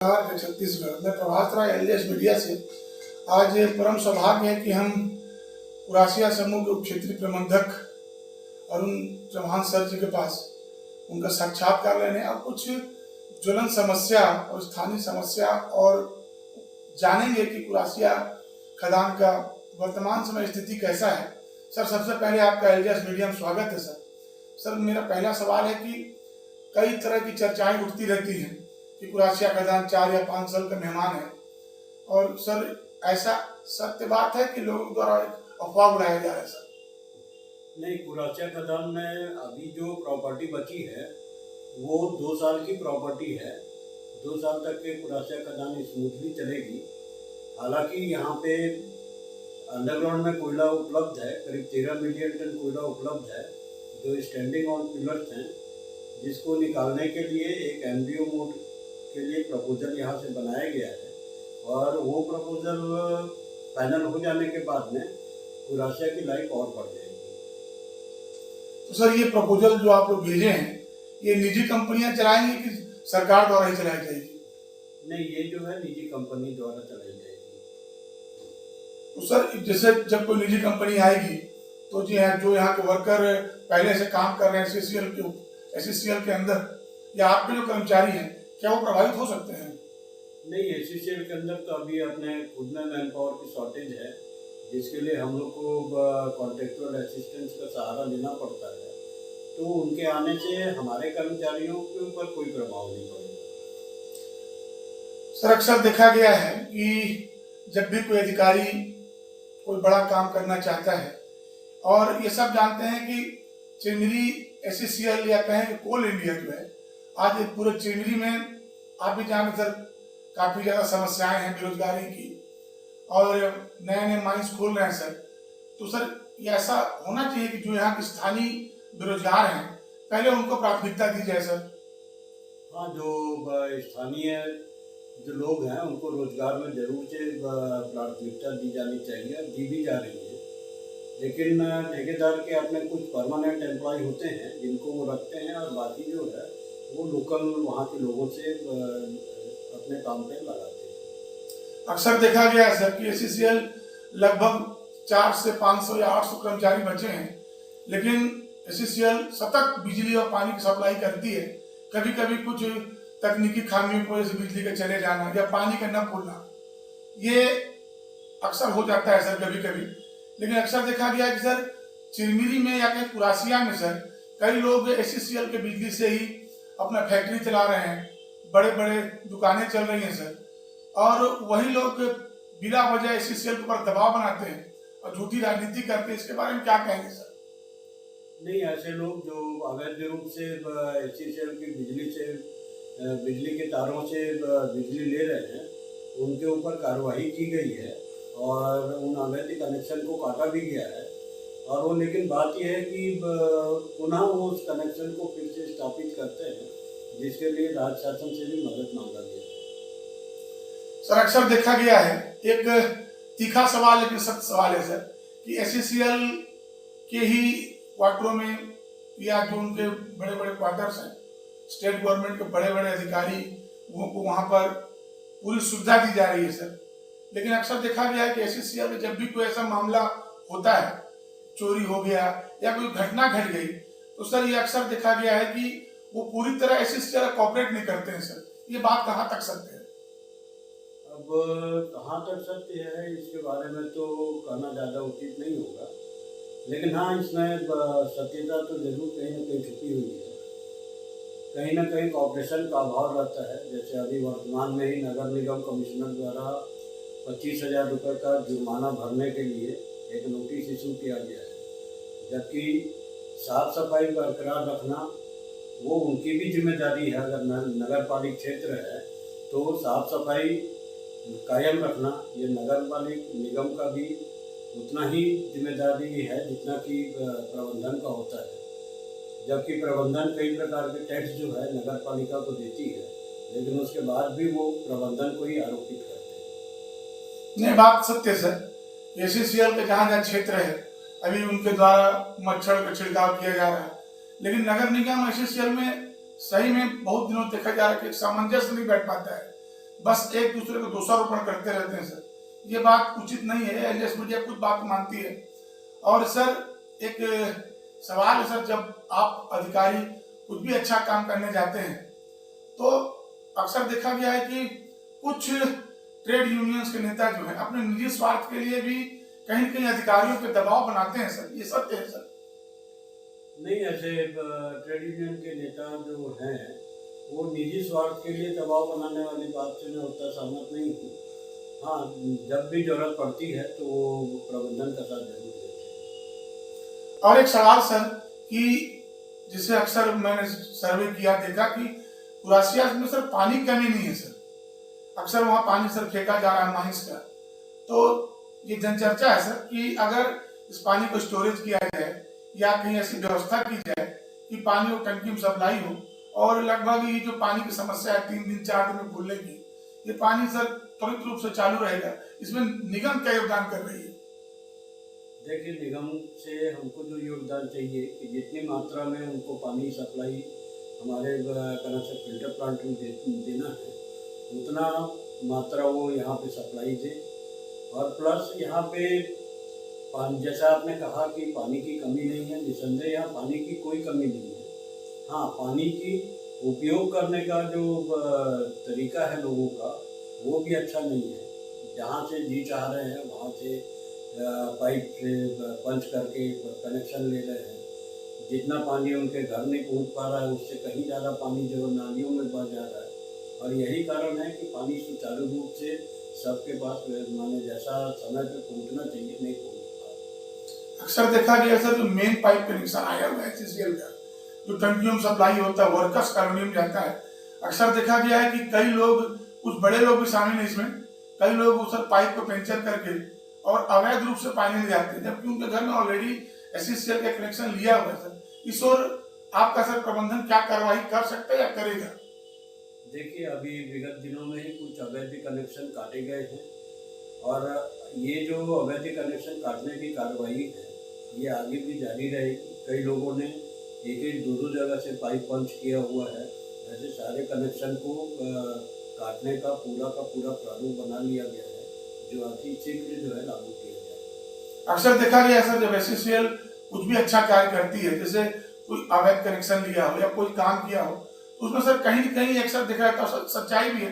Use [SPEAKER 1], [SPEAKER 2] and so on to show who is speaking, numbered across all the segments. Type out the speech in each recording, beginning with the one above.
[SPEAKER 1] छत्तीसगढ़ में प्रभात राय LS media से आज परम सौभाग्य है कि हम कुरासिया समूह के उप क्षेत्रीय प्रबंधक अरुण चौहान सर जी के पास उनका साक्षात्कार लेने और कुछ ज्वलन समस्या और स्थानीय समस्या और जानेंगे कि कुरासिया खदान का वर्तमान समय स्थिति कैसा है। सर, सबसे पहले आपका एलएस मीडिया में स्वागत है। सर, मेरा पहला सवाल है कि कई तरह की चर्चाएं उठती रहती हैं कि कुरासिया खदान 4 या 5 साल का मेहमान है, और सर ऐसा सत्य बात है कि लोगों द्वारा अफवाह उड़ाया जा रहा है? सर
[SPEAKER 2] नहीं, कुरासिया खदान में अभी जो प्रॉपर्टी बची है वो 2 साल की प्रॉपर्टी है। 2 साल तक के कुरासिया खदान स्मूथली चलेगी। हालांकि यहाँ पे अंडरग्राउंड में कोयला उपलब्ध है, करीब 13 मिलियन टन कोयला उपलब्ध है जो स्टैंडिंग ऑन पिलर्स हैं, जिसको निकालने के लिए एक एमडीओ मोड के लिए प्रपोजल यहाँ से बनाया गया है। और वो प्रपोजल फाइनल हो जाने के बाद में कुरासिया की लाइफ और बढ़ जाएगी।
[SPEAKER 1] तो सर, ये प्रपोजल जो आप लोग भेजे हैं ये निजी कंपनियां चलाएंगी कि सरकार द्वारा ही चलाई जाएगी?
[SPEAKER 2] नहीं, ये जो है निजी कंपनी द्वारा चलाई जाएगी।
[SPEAKER 1] तो सर, जैसे जब कोई निजी कंपनी आएगी तो जी हाँ, जो यहाँ के वर्कर पहले से काम कर रहे हैं एससीसीएल के अंदर, या आपके जो कर्मचारी हैं, क्या वो प्रभावित हो सकते हैं?
[SPEAKER 2] नहीं, एससीसीएल के अंदर तो अभी अपने खुद में मैन पावर की शॉर्टेज है, जिसके लिए हम लोग को कॉन्ट्रेक्चुअल असिस्टेंस का सहारा लेना पड़ता है। तो उनके आने से हमारे कर्मचारियों के ऊपर कोई प्रभाव नहीं पड़ेगा।
[SPEAKER 1] सर, अक्सर देखा गया है कि जब भी कोई अधिकारी कोई बड़ा काम करना चाहता है, और ये सब जानते हैं कि चिरमिरी एससीसीएल या कहें कोल इंडिया जो है, आज पूरे चिरमिरी में आप भी जाने सर काफी ज्यादा समस्याएं हैं बेरोजगारी की, और नए नए माइंस खोल रहे हैं सर। तो सर, ये ऐसा होना चाहिए कि जो यहाँ के स्थानीय बेरोजगार हैं पहले उनको प्राथमिकता दी जाए सर।
[SPEAKER 2] हाँ, जो स्थानीय जो लोग हैं उनको रोजगार में जरूर से प्राथमिकता दी जानी चाहिए, और दी भी जा रही है। लेकिन ठेकेदार के अपने कुछ परमानेंट एम्प्लॉय होते हैं जिनको वो रखते हैं, और बाकी जो है वो लोकल वहाँ के लोगों से अपने काम पे लगाते हैं।
[SPEAKER 1] अक्सर देखा गया है सर कि एससीसीएल लगभग 400 से 500 या 800 कर्मचारी बचे हैं, लेकिन एससीसीएल सतत बिजली और पानी की सप्लाई करती है। कभी कभी कुछ तकनीकी खामियों की वजह से बिजली का चले जाना या पानी का न खुलना, ये अक्सर हो जाता है सर कभी कभी। लेकिन अक्सर देखा गया कि सर चिरमिरी में या कहीं कुरासिया में सर कई लोग एससीसीएल के बिजली से ही अपना फैक्ट्री चला रहे हैं, बड़े बड़े दुकानें चल रही हैं सर, और वही लोग बिना वजह एससीसीएल के ऊपर दबाव बनाते हैं और झूठी राजनीति करते हैं। इसके बारे में क्या कहेंगे सर?
[SPEAKER 2] नहीं, ऐसे लोग जो अवैध रूप से एससीसीएल की बिजली के तारों से बिजली ले रहे हैं, उनके ऊपर कार्रवाई की गई है और उन अवैध कनेक्शन को काटा भी गया है। और वो, लेकिन बात यह है कि पुनः वो उस कनेक्शन को फिर से स्थापित करते हैं, जिसके लिए राज्य शासन से भी मदद मांगा गया है।
[SPEAKER 1] सर, अक्सर देखा गया है, एक तीखा सवाल लेकिन सख्त सवाल है सर, कि एससीसीएल के ही क्वार्टरों में या जो उनके बड़े बड़े क्वार्टर्स हैं, स्टेट गवर्नमेंट के बड़े बड़े अधिकारी को वहाँ पर पूरी सुविधा दी जा रही है सर। लेकिन अक्सर देखा गया है कि एससीसीएल में जब भी कोई ऐसा मामला होता है, चोरी हो गया या कोई घटना घट गई, तो सर ये अक्सर देखा गया है कि वो पूरी तरह एससीसीएल कॉपरेट नहीं करते हैं सर। ये बात कहाँ तक सत्य है?
[SPEAKER 2] अब कहाँ तक सत्य है इसके बारे में तो कहना ज़्यादा उचित नहीं होगा, लेकिन हाँ, इसमें सत्यता तो जरूर कहीं ना कहीं छुपी हुई है। कहीं ना कहीं कॉपरेशन का अभाव रहता है। जैसे अभी वर्तमान में ही नगर निगम कमिश्नर द्वारा 25,000 रुपये का जुर्माना भरने के लिए एक नोटिस इशू किया गया है, जबकि साफ सफाई बरकरार रखना वो उनकी भी जिम्मेदारी है। अगर नगर पालिक क्षेत्र है तो साफ सफाई कायम रखना ये नगर पालिक निगम का भी उतना ही जिम्मेदारी है जितना कि प्रबंधन का होता है। जबकि प्रबंधन कई प्रकार के टैक्स जो है नगर पालिका को देती है, लेकिन उसके बाद भी वो प्रबंधन को ही आरोपित करते हैं।
[SPEAKER 1] नहीं, बात सत्य सर। एससीसीएल के जहाँ जहाँ क्षेत्र है अभी उनके द्वारा मच्छर का छिड़काव किया जा रहा है, लेकिन नगर निगम एससीसीएल में सही में बहुत दिनों देखा जा रहा है कि सामंजस्य नहीं बैठ पाता है। बस एक दूसरे को दोषारोपण करते रहते हैं सर। ये बात उचित नहीं है। एलएस मीडिया कुछ बात मानती है। और सर एक सवाल है सर, जब आप अधिकारी कुछ भी अच्छा काम करने जाते हैं तो अक्सर देखा गया है कि कुछ ट्रेड यूनियंस के नेता जो है अपने निजी स्वार्थ के लिए भी कहीं न कहीं अधिकारियों पे दबाव बनाते हैं सर, ये सत्य है सर?
[SPEAKER 2] नहीं, ऐसे ट्रेड यूनियन के नेता जो हैं वो निजी स्वार्थ के लिए दबाव बनाने वाली बात से मैं उतना सहमत नहीं हूँ। हाँ, जब भी जरूरत पड़ती है तो वो प्रबंधन का साथ जरूर देते हैं।
[SPEAKER 1] और एक सवाल सर कि जिसे अक्सर मैंने सर्वे किया, देखा कि कुरासिया में सर पानी की कमी नहीं है सर। अक्सर वहाँ पानी सर फेंका जा रहा है माइंस का। तो ये जनचर्चा है सर कि अगर इस पानी को स्टोरेज किया जाए या कहीं ऐसी व्यवस्था की जाए कि पानी वो टंकी में सप्लाई हो, और लगभग ये जो पानी की समस्या है 3 दिन 4 दिन में भूलने की, ये पानी सर त्वरित रूप से चालू रहेगा। इसमें निगम क्या योगदान कर रही है?
[SPEAKER 2] देखिए, निगम से हमको जो योगदान चाहिए कि जितनी मात्रा में उनको पानी सप्लाई हमारे कनेक्शन फिल्टर प्लांट में देना है उतना मात्रा वो यहाँ पे सप्लाई दे। और प्लस यहाँ पे पानी, जैसा आपने कहा कि पानी की कमी नहीं है, निसंदेह यहाँ पानी की कोई कमी नहीं है। हाँ, पानी की उपयोग करने का जो तरीका है लोगों का वो भी अच्छा नहीं है। जहाँ से जी चाह रहे हैं वहाँ से पाइप से पंच करके कनेक्शन ले रहे हैं। जितना पानी उनके घर नहीं पहुँच पा रहा है उससे कहीं ज़्यादा पानी जो नालियों में बह जा रहा है। और यही कारण है कि पानी सुचारू रूप से सबके पास माने जैसा समय पे पहुँचना चाहिए नहीं पहुँच पा रहा।
[SPEAKER 1] अक्सर देखा गया सर, जो मेन पाइप कनेक्शन आया हुआ है एचसीएल का, जो टंकियों में सप्लाई होता है, वर्कर्स कॉलोनी में जाता है, अक्सर देखा गया है कि कई लोग, कुछ बड़े लोग भी शामिल हैं इसमें, कई लोग उस पाइप को पंचर करके और अवैध रूप से पानी ले जाते हैं, जबकि उनके घर में ऑलरेडी एचसीएल का कनेक्शन लिया हुआ है सर। इस ओर आपका सर प्रबंधन क्या कार्रवाई कर सकता है या करेगा?
[SPEAKER 2] देखिए, अभी विगत दिनों में ही कुछ अवैध कनेक्शन काटे गए हैं और ये जो अवैध कनेक्शन काटने की कार्रवाई है ये आगे भी जारी रहेगी। कई लोगों ने एक दो जगह से पाइप पंच किया हुआ है। ऐसे सारे कनेक्शन को काटने का पूरा प्रारूप बना लिया गया है जो अति शीघ्र जो है लागू किया जाए।
[SPEAKER 1] अक्सर देखा गया सर, जब एचसीएल कुछ भी अच्छा कार्य करती है, जैसे कोई अवैध कनेक्शन लिया हो या कोई काम किया हो, तो उसमें सर कहीं न कहीं अक्सर देखा जाता है, सच्चाई भी है,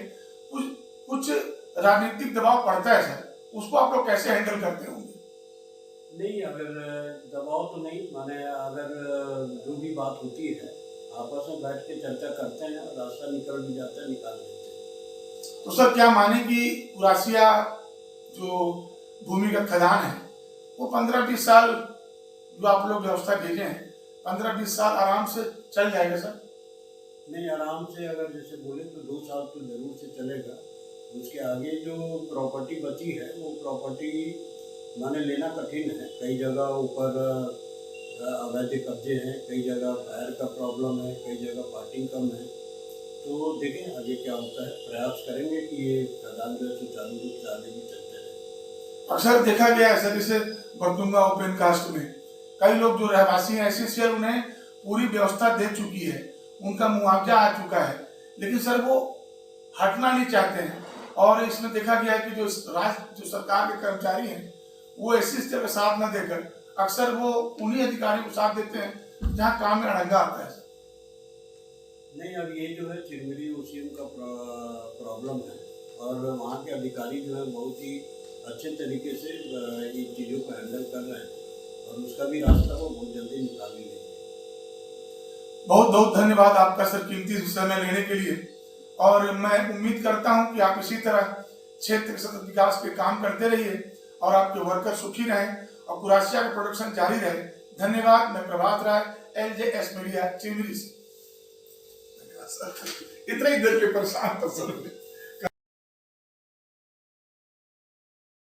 [SPEAKER 1] कुछ राजनीतिक दबाव पड़ता है सर। उसको आप लोग कैसे हैंडल करते होंगे?
[SPEAKER 2] नहीं, अगर दबाव तो नहीं, माने अगर जो भी बात होती है आपस में बैठ के चर्चा करते हैं, रास्ता निकल भी जाता है, निकाल देते हैं।
[SPEAKER 1] तो सर क्या माने कि कुरासिया जो भूमिगत खदान है वो 15-20 साल जो आप लोग व्यवस्था भेजे हैं, 15-20 साल आराम से चल जाएगा सर?
[SPEAKER 2] नहीं, आराम से अगर जैसे बोले तो 2 साल तो जरूर से चलेगा। उसके आगे जो प्रॉपर्टी बची है वो प्रॉपर्टी माने लेना कठिन है। कई जगह ऊपर अवैध कब्जे हैं, कई जगह फायर का प्रॉब्लम है, कई जगह पार्किंग कम है। तो देखें आगे क्या होता है, प्रयास करेंगे कि ये खदान जो है सुचारू रूप से आगे भी चलते रहे।
[SPEAKER 1] अक्सर देखा गया है सर, जैसे बरदुंगा ओपन कास्ट में कई लोग जो रहवासी हैं एचसीएल उन्हें पूरी व्यवस्था दे चुकी है, उनका मुआवजा आ चुका है, लेकिन सर वो हटना नहीं चाहते हैं। और इसमें देखा गया है कि जो सरकार के कर्मचारी हैं वो एचसीएल का साथ न देकर अक्सर वो उन्हीं अधिकारियों को साथ देते हैं जहाँ काम में अड़ंगा आता है।
[SPEAKER 2] नहीं, अब ये जो है चिरमिरी उसीम का प्रॉब्लम है और वहाँ के अधिकारी जो है बहुत ही अच्छे तरीके से इन चीज़ों को हैंडल कर रहे हैं और उसका भी रास्ता वो बहुत जल्दी निकाल ही लेंगे।
[SPEAKER 1] बहुत बहुत धन्यवाद आपका सर कीमती समय लेने के लिए। और मैं उम्मीद करता हूं कि आप इसी तरह क्षेत्र के सतत विकास के काम करते रहिए और आपके वर्कर सुखी रहें और कुरासिया का प्रोडक्शन जारी रहे। धन्यवाद। मैं प्रभात राय, LJS मीडिया, चिरमिरी से। इतना ही देर के परेशान था सर।